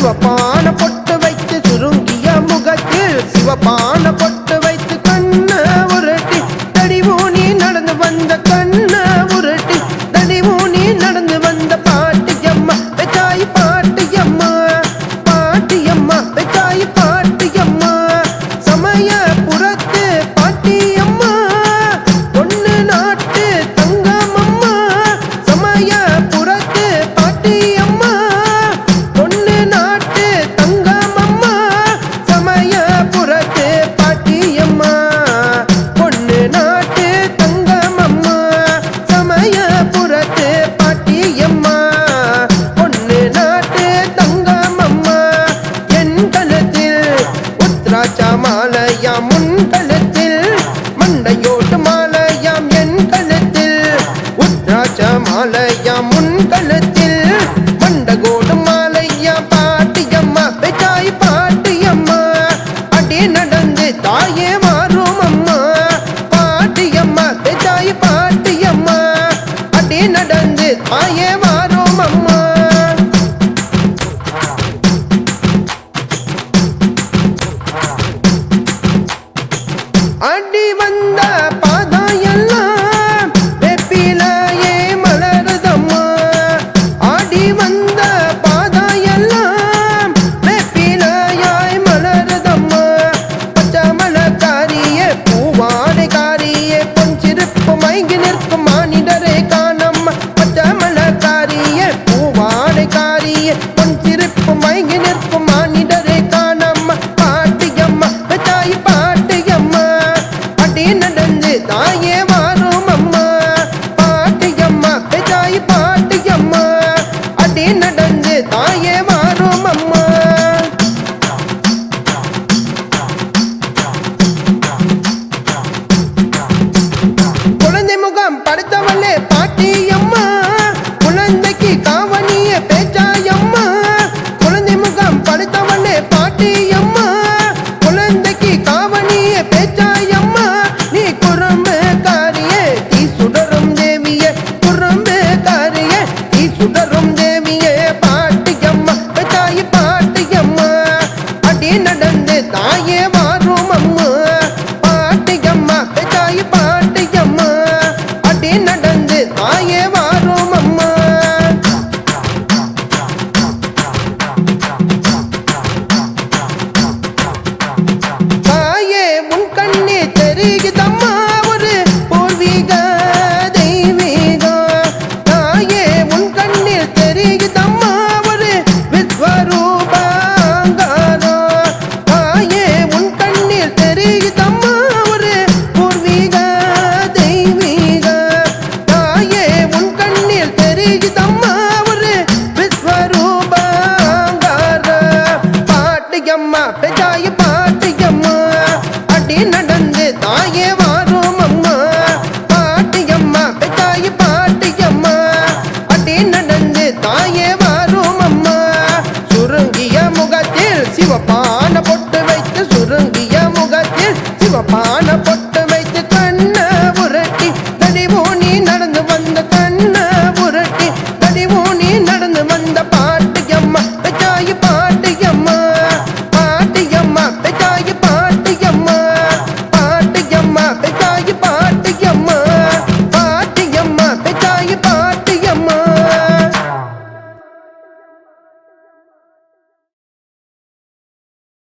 சிவப்பான பொட்டு வைத்து சுருங்கிய முகத்தில் சிவப்பான பொட்டு வைத்து கண்ண உருட்டி தடிவூனி நடந்து வந்த கண்ண உருட்டி தடிவூனி நடந்து வந்த பாட்டியம்மா பெத்தாய் பாட்டியம்மா பாட்டியம்மா பெத்தாய் பாட்டியம்மா சமயபுரத்து பாட்டியம்மா பொண்ணு நாட்டு தங்கமம்மா சமயபுரத்து பாட்டியம்மா பொண்ணு நாட்டு தங்கமம்மா சமயபுரத்து பாட்டியம்மா பொண்ணு நாட்டு தங்கமம்மா சமயபுரத்து பாட்டியம்மா பொண்ணு நாட்டு தங்கமம்மா என் கழுத்தில் உத்ராட்ச மாலையாம் முன் கழுத்தில் மண்டையோட்டு மாலையாம் என் கழுத்தில் உத்ராட்ச மாலையாம் முன் கழுத்தில் மண்டகோடு மாலையாம் பாட்டியம்மா பெத்தாய் பாட்டியம்மா அடி நடந்து தாயே மாறும் அம்மா பாட்டியம்மா பெத்தாய் பாட்டியம்மா அடி நடந்து தாயே மாறும் அம்மா அடி வந்த